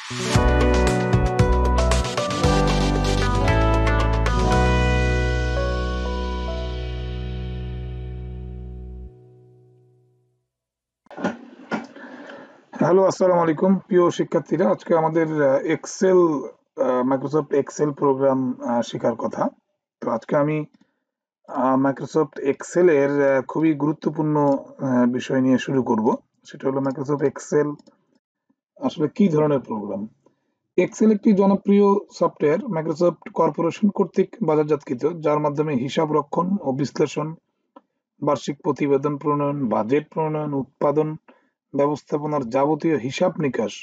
Hello, আসসালামু আলাইকুম প্রিয় শিক্ষার্থীরা। আজকে আমাদের এক্সেল মাইক্রোসফট এক্সেল প্রোগ্রাম শেখার কথা। তো আজকে আমি মাইক্রোসফট এক্সেলের খুবই গুরুত্বপূর্ণ বিষয় নিয়ে শুরু করব। সেটা হলো মাইক্রোসফট এক্সেল আসলে কি ধরনের প্রোগ্রাম। এক্সেল একটি জনপ্রিয় সফটওয়্যার মাইক্রোসফট কর্পোরেশন কর্তৃক বাজারজাতকৃত, যার মাধ্যমে হিসাব রক্ষণ ও বিশ্লেষণ, বার্ষিক প্রতিবেদন প্রণয়ন, বাজেট প্রণয়ন, উৎপাদন ব্যবস্থাপনার যাবতীয় হিসাব নিকাশ,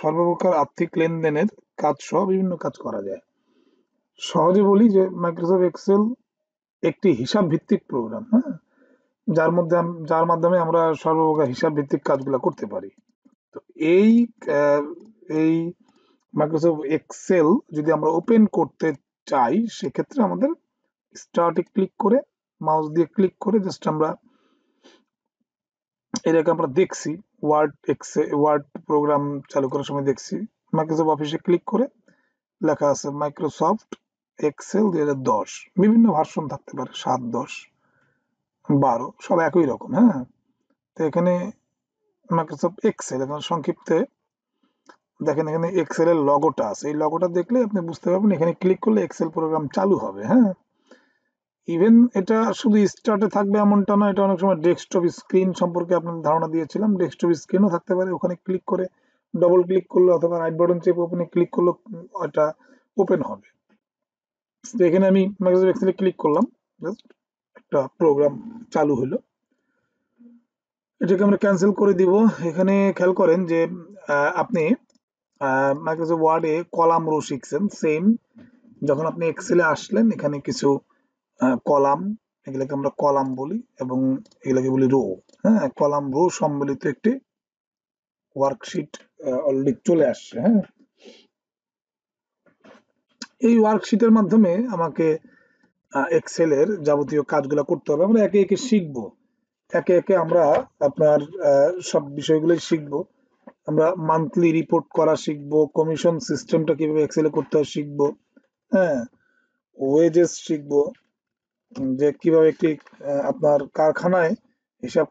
সর্বপ্রকার আর্থিক লেনদেনের কাজ সহ বিভিন্ন কাজ করা যায়। সহজে বলি যে মাইক্রোসফট এক্সেল একটি হিসাব ভিত্তিক প্রোগ্রাম, হ্যাঁ, যার মাধ্যমে আমরা সর্বপ্রকার হিসাব ভিত্তিক কাজগুলো করতে পারি। তো এই আহ, এই মাইক্রোসফট এক্সেল যদি আমরা ওপেন করতে চাই, সেক্ষেত্রে আমাদের স্টার্টে ক্লিক করে, মাউস দিয়ে ক্লিক করে জাস্ট আমরা এটাকে আমরা দেখছি ওয়ার্ড প্রোগ্রাম চালু করার সময় দেখছি মাইক্রোসফট অফিসে ক্লিক করে লেখা আছে মাইক্রোসফট এক্সেল 2010, বিভিন্ন ভার্সন থাকতে পারে, 7, 10, 12, সব একই রকম। হ্যাঁ, তো এখানে মাইক্রোসফট এক্সেল, এখানে সংক্ষিপ্তে দেখেন এখানে এক্সেল এর লগোটা আছে। এই লগোটা দেখলে আপনি বুঝতে পারবেন এখানে ক্লিক করলে এক্সেল প্রোগ্রাম চালু হবে। হ্যাঁ, ইভেন এটা শুধু স্টার্টে থাকবে এমনটা না, এটা অনেক সময় ডেস্কটপ স্ক্রিন সম্পর্কে আপনাদের ধারণা দিয়েছিলাম, ডেস্কটপ স্ক্রিনও থাকতে পারে। ওখানে ক্লিক করে ডবল ক্লিক করলে অথবা রাইট বাটন চেপে ওপেনে ক্লিক করলে এটা ওপেন হবে। তো এখানে আমি মাইক্রোসফট এক্সেলে ক্লিক করলাম, জাস্ট একটা প্রোগ্রাম চালু হলো। এটাকে আমরা ক্যান্সেল করে দিব। এখানে খেয়াল করেন যে আপনি মাইক্রোসফট ওয়ার্ডে কলাম রো শিখছেন, সেম যখন আপনি এক্সেলে আসলেন এখানে কিছু কলাম, এগুলোকে আমরা কলাম বলি এবং এগুলোকে বলি রো। হ্যাঁ, কলাম রো সম্বলিত একটি ওয়ার্কশিট অলরেডি চলে আসছে। হ্যাঁ, এই ওয়ার্কশিটের মাধ্যমে আমাকে এক্সেলের যাবতীয় কাজগুলো করতে হবে। আমরা একে একে শিখবো, একে একে আমরা আপনার সব বিষয়গুলোই শিখবো। আমরা মান্থলি রিপোর্ট করা শিখবো, কমিশন সিস্টেমটা কিভাবে এক্সেলে করতে হয় শিখবো। হ্যাঁ, ওয়েজেস শিখবো, যে কিভাবে একটি আপনার কারখানায় হিসাব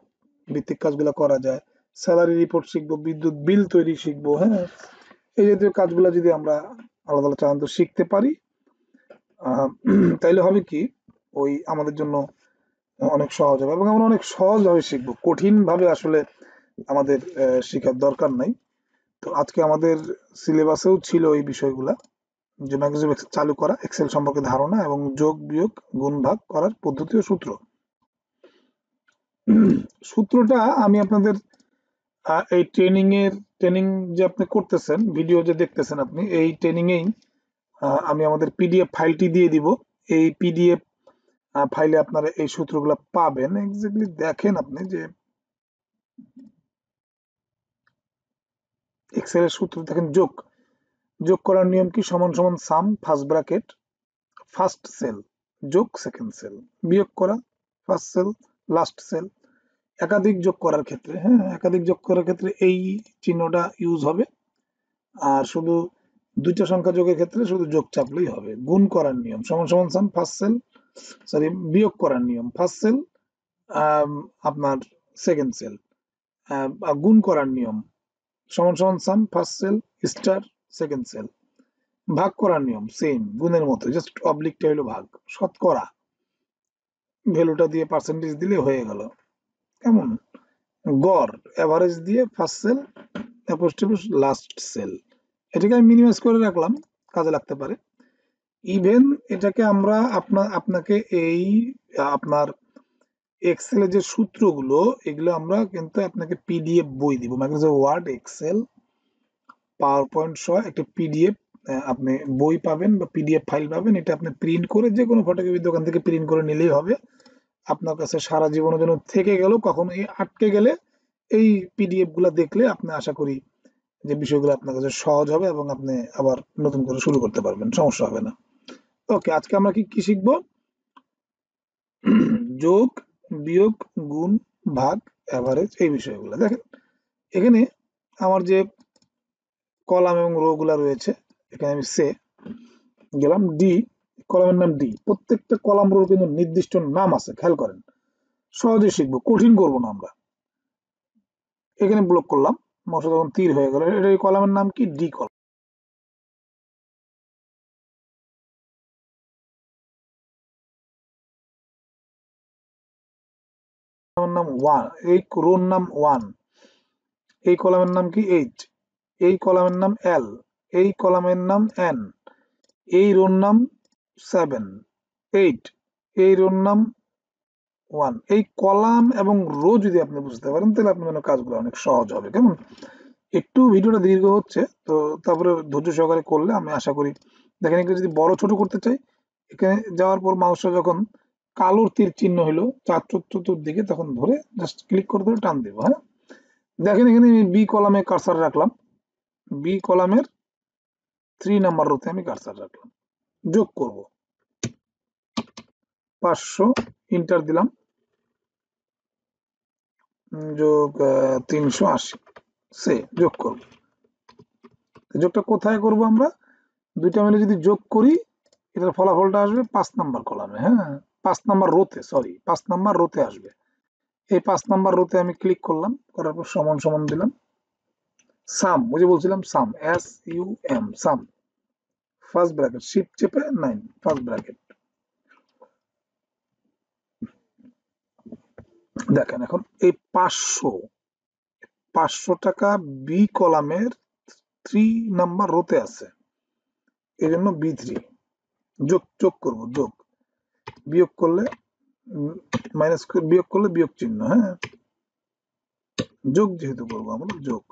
ভিত্তিক কাজগুলো করা যায়। স্যালারি রিপোর্ট শিখবো, বিদ্যুৎ বিল তৈরি শিখবো। হ্যাঁ, এই জাতীয় কাজগুলো যদি আমরা আলাদা আলাদা চালান্ত শিখতে পারি, তাইলে হবে কি ওই আমাদের জন্য অনেক সহজ হবে এবং আমরা অনেক সহজভাবে শিখবো। কঠিন ভাবে আসলে আমাদের শেখার দরকার নাই। তো আজকে আমাদের সিলেবাসেও ছিল এই বিষয়গুলা, যে মাইক্রোসফট এক্সেল চালু করা, এক্সেল সম্পর্কে ধারণা এবং যোগ বিয়োগ গুণ ভাগ করার পদ্ধতি ও সূত্র। সূত্রটা আমি আপনাদের এই ট্রেনিং যে আপনি করতেছেন, ভিডিও যে দেখতেছেন আপনি, এই ট্রেনিংয়েই আমি আমাদের পিডিএফ ফাইলটি দিয়ে দিব। এই পিডিএফ ফাইলে আপনারা এই সূত্রগুলো পাবেন। এক্স্যাক্টলি দেখেন আপনি যে এক্সেলের সূত্র দেখেন, যোগ করার নিয়ম কি, সমান সমান sum first bracket first cell যোগ সেকেন্ড সেল, বিয়োগ করা ফার্স্ট সেল লাস্ট সেল। একাধিক যোগ করার ক্ষেত্রে, হ্যাঁ, একাধিক যোগ করার ক্ষেত্রে এই চিহ্নটা ইউজ হবে। আর শুধু দুইটা সংখ্যা যোগের ক্ষেত্রে শুধু যোগ চাপলেই হবে। গুণ করার নিয়ম সমান সমান সাম ফার্স্ট সেল, সরি, বিয়োগ করার নিয়ম ফার্স্ট সেল আপনার সেকেন্ড সেল। গুণ করার নিয়ম সমান সমান sum first cell star second cell. ভাগ করার নিয়ম সেম, গুণের মতো, জাস্ট অবলিকটা হলো ভাগ। শতকরা ভ্যালুটা দিয়ে পার্সেন্টেজ দিলে হয়ে গেল। কেমন? গড় এভারেজ দিয়ে first cell apostrophe last cell. এটাকে আমি মিনিমাইজ করে রাখলাম, কাজে লাগতে পারে। ইভেন এটাকে আমরা আপনাকে এই আপনার এক্সেল এর যে সূত্রগুলো, এগুলো আমরা কিন্তু আপনাকে পিডিএফ বই দিব। Microsoft Word, Excel, PowerPoint সহ একটা পিডিএফ আপনি বই পাবেন বা পিডিএফ ফাইল পাবেন। এটা আপনি প্রিন্ট করে যে কোনো ফটোকপির দোকান থেকে প্রিন্ট করে নিলেই হবে। আপনার কাছে সারা জীবনের জন্য থেকে গেল, কখনো আটকে গেলে এই পিডিএফ গুলা দেখলে আপনি আশা করি যে বিষয়গুলো আপনার কাছে সহজ হবে এবং আপনি আবার নতুন করে শুরু করতে পারবেন, সমস্যা হবে না। ওকে, আজকে আমরা কি কি শিখবো? যোগ বিয়োগ গুণ ভাগ এভারেজ, এই বিষয়গুলো দেখেন। এখানে আমার যে কলাম এবং রো গুলা রয়েছে, এখানে আমি সে গেলাম। ডি, কলামের নাম ডি। প্রত্যেকটা কলাম রোর কিন্তু নির্দিষ্ট নাম আছে, খেয়াল করেন। সহজে শিখবো, কঠিন করবো না আমরা। এখানে ব্লক করলাম, মশা তখন তীর হয়ে গেল। এটা এই কলামের নাম কি? D column. নাম ওয়ান, এই রোর নাম ওয়ান। এই কলামের নাম কি? এইচ। এই কলামের নাম এল। এই কলামের নাম এন। এই রোর নাম 7, 8। এই রোর নাম 1। এই কলাম এবং রো যদি আপনি বুঝতে পারেন তাহলে আপনার জন্য কাজগুলো অনেক সহজ হবে। কেমন? একটু ভিডিওটা দীর্ঘ হচ্ছে তো, তারপরে ধৈর্য সহকারে করলে আমি আশা করি। দেখেন, এখানে যদি বড় ছোট করতে চাই, এখানে যাওয়ার পর মাউসটা যখন কালোর তীর চিহ্ন হলো চতুর্দিকে, তখন ধরে জাস্ট ক্লিক করে ধরে টান দেবো। হ্যাঁ, দেখেন এখানে আমি বি কলামে কার্সার রাখলাম। বি কলামের 3 নাম্বার রোতে আমি কার্সার রাখলাম। যোগ করব 500, ইন্টার দিলাম। যোগ 380, সে যোগ করব। যোগটা কোথায় করব আমরা? দুইটা মিলে যদি যোগ করি, এটার ফলাফলটা আসবে 5 নাম্বার কলামে। হ্যাঁ, 5 নাম্বার রোতে, সরি 5 নাম্বার রোতে আসবে। এই 5 নাম্বার রোতে আমি ক্লিক করলাম, করার পর সমান সমান দিলাম। সাম, ওই যে বলছিলাম সাম, SUM, সাম, ফার্স্ট ব্র্যাকেট, শিফট চেপে 9, ফার্স্ট ব্র্যাকেট। দেখেন এখন এই 500 টাকা বি কলামের 3 নাম্বার রোতে আছে, এই জন্য B3 যোগ করব। যোগ, বিয়োগ করলে মাইনাস, বিয়োগ করলে বিয়োগ চিহ্ন। হ্যাঁ, যোগ যেহেতু করবো আমরা, যোগ।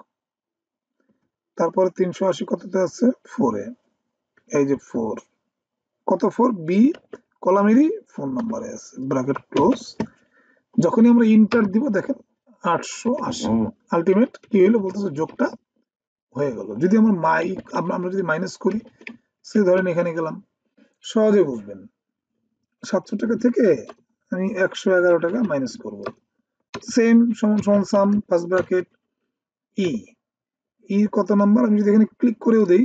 তারপরে 380 কততে আছে? 4 এ। এই যে 4, কত 4? বি কলামেরই 4 নম্বরে আছে, ব্র্যাকেট ক্লোজ। যখনই আমরা ইন্টার দিব, দেখেন 880 আলটিমেট কি হলো বলতেছে, যোগটা হয়ে গেল। যদি আমরা যদি মাইনাস করি, সে ধরেন এখানে গেলাম, সহজে বুঝবেন। 700 টাকা থেকে আমি 111 টাকা মাইনাস করব। সেম, সমান সমান সাম, ফার্স্ট ব্র্যাকেট, ই কত নাম্বার? আমি যদি এখানে ক্লিক করেও দেই,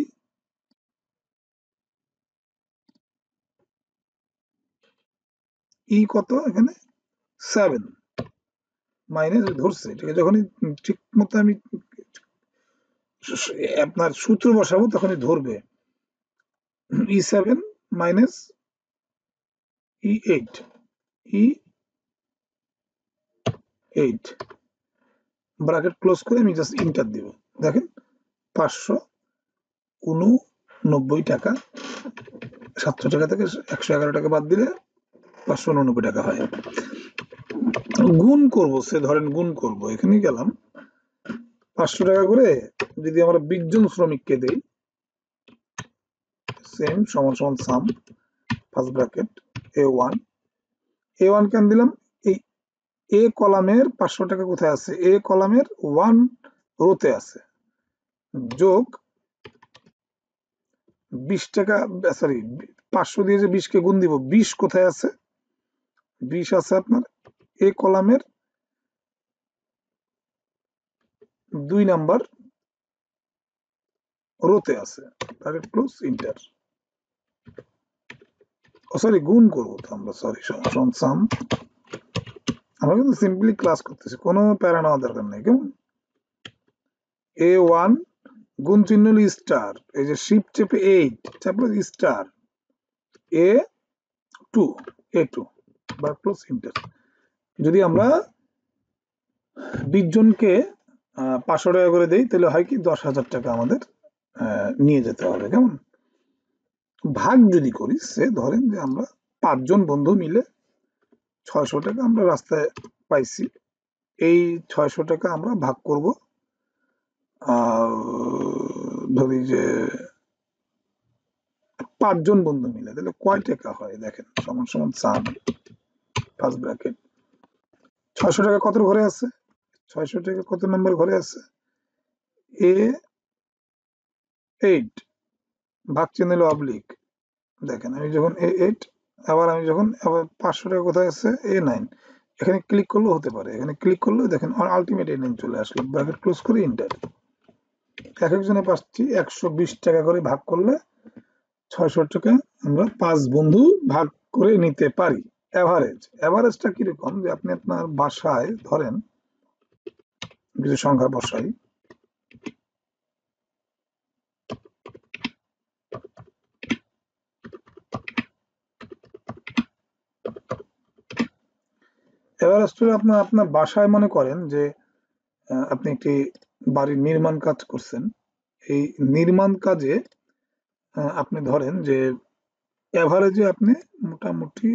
কত এখানে? 7 মাইনাস ধরছে, ঠিক আছে। যখনই ঠিক মতো আমি আপনার সূত্র বসাবো, তখনই ধরবে। E7 minus E8, E8 bracket close করে আমি জাস্ট ইন্টার দিব। দেখেন 589 টাকা। 700 টাকা থেকে 111 টাকা বাদ দিলে 589 টাকা হয়। গুণ করব, সে ধরেন গুণ করব, এখানে গেলাম 500 টাকা করে যদি আমরা 20 জন শ্রমিককে দেই, সেম সমান সমান সাম, ফার্স্ট ব্র্যাকেট A1 কেন দিলাম? এই এ কলামের 500 টাকা কোথায় আছে? এ কলামের 1 রোতে আছে। যোগ 20 টাকা, সরি 500 দিয়ে যে 20 কে গুণ দিব, 20 কোথায় আছে? 20 আছে আপনার এ কলামের 2 নাম্বার রোতে আছে, ব্র্যাকেট ক্লোজ, ইন্টার। সরি, গুণ করবো তো আমরা, সরি সাম। আমরা কিন্তু সিম্পলি ক্লাস করতেছি, কোনো প্যারা নেওয়ার দরকার নেই। কেমন? A1 গুণ চিহ্ন হলো স্টার, এই যে শিফট চেপে 8 চাপলে star, A2 bracket close, enter. যদি আমরা 20 জনকে 500 টাকা করে দেই, তাহলে হয় কি 10,000 টাকা আমাদের নিয়ে যেতে হবে। কেমন? ভাগ যদি করি, সে ধরেন যে আমরা 5 জন বন্ধু মিলে 600 টাকা আমরা রাস্তায় পাইছি। এই 600 টাকা আমরা ভাগ করব, ধরি যে 5 জন বন্ধু মিলে, তাহলে কয় টাকা হয়? দেখেন সমান সমান সাম, ফার্স্ট ব্র্যাকেট, 600 টাকা কত ঘরে আছে? 600 টাকা কত নম্বর ঘরে আছে? A8 ভাগ চিহ্ন হলো অবলিক। দেখেন আমি যখন A8, আবার 500 টাকা কোথায় আছে? A9, এখানে ক্লিক করলেও হতে পারে, এখানে ক্লিক করলেও দেখেন আলটিমেট A9 চলে আসলো, ব্র্যাকেট ক্লোজ করে ইন্টার। এক একজনে পাচ্ছি 120 টাকা করে, ভাগ করলে 600 টাকা আমরা 5 বন্ধু ভাগ করে নিতে পারি। এভারেজটা কিরকম, যে আপনি আপনার বাসায় ধরেন কিছু সংখ্যা বসাই, এভারেজটা আপনার আপনার বাসায় মনে করেন যে আপনি একটি বাড়ির নির্মাণ কাজ করছেন। এই নির্মাণ কাজে আপনি ধরেন যে এভারেজে আপনি মোটামুটি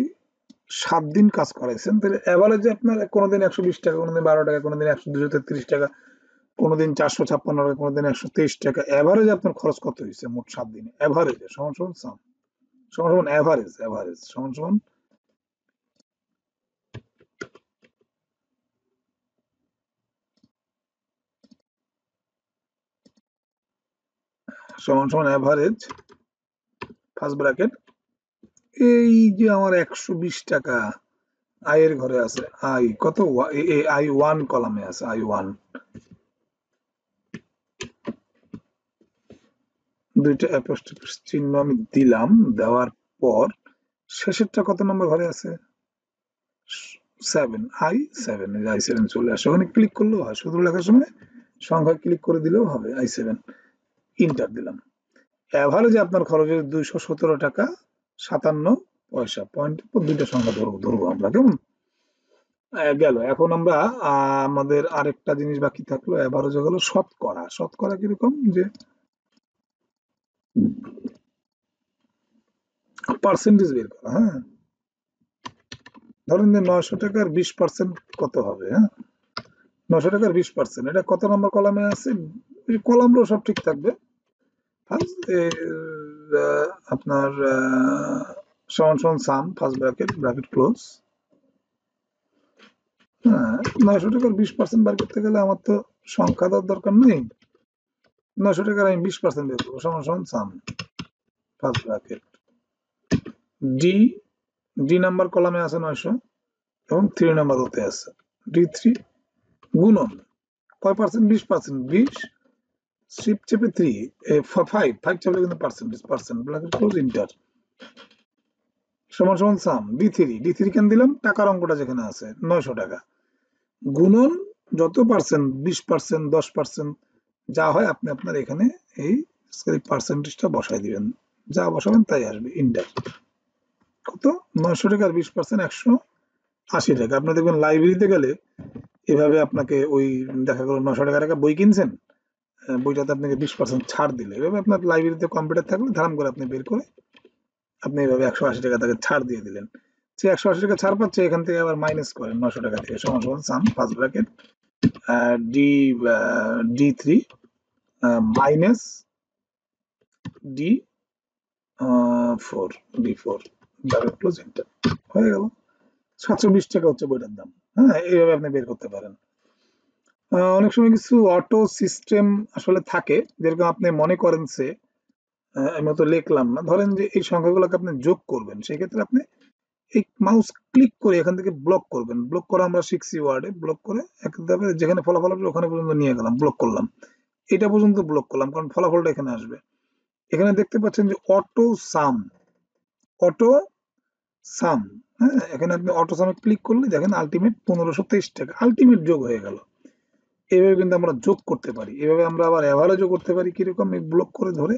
7 দিন কাজ করাইছেন, তাহলে এভারেজে আপনার কোনোদিন 120 টাকা, কোনোদিন 12 টাকা, কোনোদিন 233 টাকা, কোনোদিন 456 টাকা, কোনোদিন 123 টাকা, এভারেজে আপনার খরচ কত হয়েছে মোট 7 দিনে, এভারেজে সমান সমান সাম সমান সমান এভারেজ সমান সমান এভারেজ ফার্স্ট ব্র্যাকেট, এই যে আমার 120 টাকা আয়ের ঘরে আছে, আই কত, আই ওয়ান কলামে আছে, আই ওয়ান, দুইটা অ্যাপোস্ট্রোফ চিহ্ন আমি দিলাম, দেওয়ার পর শেষেরটা কত নম্বর ঘরে আছে, 7, i7 চলে আসে, ওখানে ক্লিক করলেও হয়, শুধু লেখার সময় সংখ্যা ক্লিক করে দিলেও হবে, i7 ইন্টার দিলাম। এভারেজে আপনার খরচ 217 টাকা 57 পয়সা, পয়েন্টের পর দুইটা সংখ্যা ধরবো আমরা, কেমন গেল। এখন আমরা আমাদের আরেকটা জিনিস বাকি থাকলো, এভারেজে গেল শতকরা কিরকম, যে পার্সেন্টেজ বের করা। হ্যাঁ, ধরেন যে 900 টাকার 20% কত হবে, হ্যাঁ 900 টাকার 20%, এটা কত নম্বর কলামে আছে, কলামগুলো সব ঠিক থাকবে। আপনার সমান সমান সাম ফার্স্ট ব্র্যাকেট ক্লোজ। হ্যাঁ, 900 টাকার 20% বার করতে গেলে আমার তো সংখ্যা দেওয়ার দরকার নেই, 900 টাকার আমি 20% বের করবো, সমান সমান sum first bracket D number কলামে আছে 900 এবং 3 নাম্বার ওতে আছে D3 গুণন কয় পার্সেন্ট, 20%, 20 শিফট চেপে 3 5 চেপে কিন্তু পার্সেন্ট ব্র্যাকেট ক্লোজ ইন্টার সমান সমান সাম D3 কেন দিলাম, টাকার অঙ্কটা যেখানে আছে 900 টাকা গুণন যত পার্সেন্ট, 20%, 10% যা হয় আপনি আপনার এখানে এই পার্সেন্টেজটা বসাই দিবেন, যা বসাবেন তাই আসবে, ইন্টার কত, 900 টাকার 20% 180 টাকা। আপনি দেখবেন লাইব্রেরিতে গেলে এভাবে আপনাকে ওই দেখা গেল 900 টাকার একটা বই কিনছেন, বইটাতে আপনাকে 20% ছাড় দিলে, এভাবে আপনার লাইব্রেরিতে কম্পিউটার থাকলে ধারাম করে আপনি বের করে আপনি এভাবে 180 টাকা তাকে ছাড় দিয়ে দিলেন, সে 180 টাকা ছাড় পাচ্ছে, এখান থেকে আবার মাইনাস করেন 900 টাকা থেকে, সমান সমান sum first bracket D3 minus D4 double close enter, হয়ে গেল। 720 টাকা হচ্ছে বইটার দাম। হ্যাঁ, এইভাবে আপনি বের করতে পারেন। অনেক সময় কিছু অটো সিস্টেম আসলে থাকে, যেরকম আপনি মনে করেন সে আমি তো লিখলাম না, ধরেন যে এই সংখ্যাগুলোকে আপনি যোগ করবেন, সেক্ষেত্রে আপনি এই মাউস ক্লিক করে এখান থেকে ব্লক করবেন, ব্লক করা আমরা শিখছি ওয়ার্ডে, ব্লক করে একভাবে যেখানে ফলাফল আসবে ওখানে পর্যন্ত নিয়ে গেলাম, ব্লক করলাম, এটা পর্যন্ত ব্লক করলাম, কারণ ফলাফলটা এখানে আসবে। এখানে দেখতে পাচ্ছেন যে অটো সাম, হ্যাঁ, এখানে আপনি অটো সামে ক্লিক করলে দেখেন আলটিমেট 1523 টাকা আলটিমেট যোগ হয়ে গেল। এইভাবে কিন্তু আমরা যোগ করতে পারি, এভাবে আমরা আবার এভারেজও করতে পারি, কিরকম, এই ব্লক করে ধরে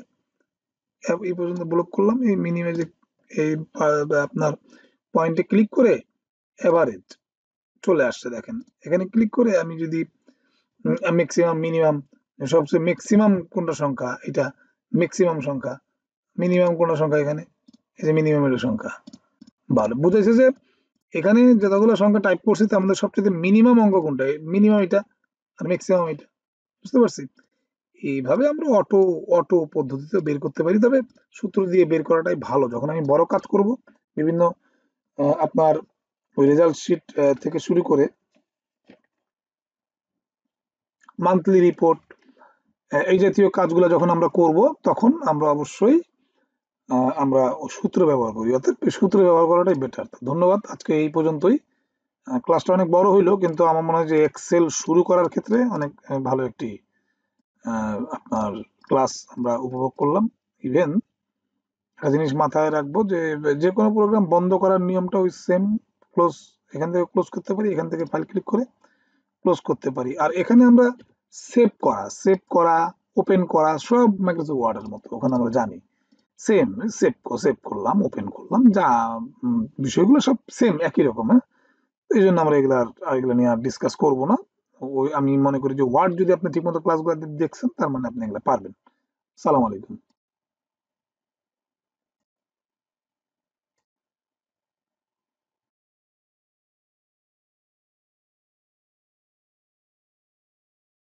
এই পর্যন্ত ব্লক করলাম, এই মিনিমাইজে এই আপনার পয়েন্টে ক্লিক করে এভারেজ চলে আসছে, দেখেন এখানে ক্লিক করে আমি যদি ম্যাক্সিমাম মিনিমাম, সবচেয়ে ম্যাক্সিমাম কোনটা সংখ্যা, এটা ম্যাক্সিমাম সংখ্যা, মিনিমাম কোনটা সংখ্যা, এখানে এই যে মিনিমামের সংখ্যা, ভালো বুঝেছে যে এখানে যতগুলো সংখ্যা টাইপ করছি তার মধ্যে সবচেয়ে মিনিমাম অঙ্ক কোনটা, মিনিমাম এটা আর ম্যাক্সিমাম এটা, বুঝতে পারছি। এইভাবে আমরা অটো পদ্ধতিতে বের করতে পারি, তবে সূত্র দিয়ে বের করাটাই ভালো। যখন আমি বড় কাজ করব, বিভিন্ন আপনার ওই রেজাল্ট শিট থেকে শুরু করে মান্থলি রিপোর্ট, এই জাতীয় কাজগুলো যখন আমরা করব, তখন আমরা অবশ্যই আমরা সূত্র ব্যবহার করি, অর্থাৎ সূত্র ব্যবহার করাটাই বেটার। ধন্যবাদ, আজকে এই পর্যন্তই। ক্লাসটা অনেক বড় হইলো, কিন্তু আমার মনে হয় যে এক্সেল শুরু করার ক্ষেত্রে অনেক ভালো একটি আপনার ক্লাস আমরা উপভোগ করলাম। ইভেন একটা জিনিস মাথায় রাখবো যে যে কোনো প্রোগ্রাম বন্ধ করার নিয়মটা ওই সেম। ক্লোজ, এখান থেকে ক্লোজ করতে পারি, এখান থেকে ফাইল ক্লিক করে ক্লোজ করতে পারি। আর এখানে আমরা সেভ করা, ওপেন করা সব মাইক্রোসফট ওয়ার্ডের মতো, ওখানে আমরা জানি সেম। সেভ করলাম, ওপেন করলাম, যা বিষয়গুলো সব সেম, একই রকম। হ্যাঁ, এই জন্য আমরা এগুলা নিয়ে আর ডিসকাস করবো না। ওই আমি মনে করি যে ওয়ার্ড যদি আপনি ঠিকমতো ক্লাসগুলো দেখছেন, তার মানে আপনি এগুলো পারবেন। সালাম আলাইকুম।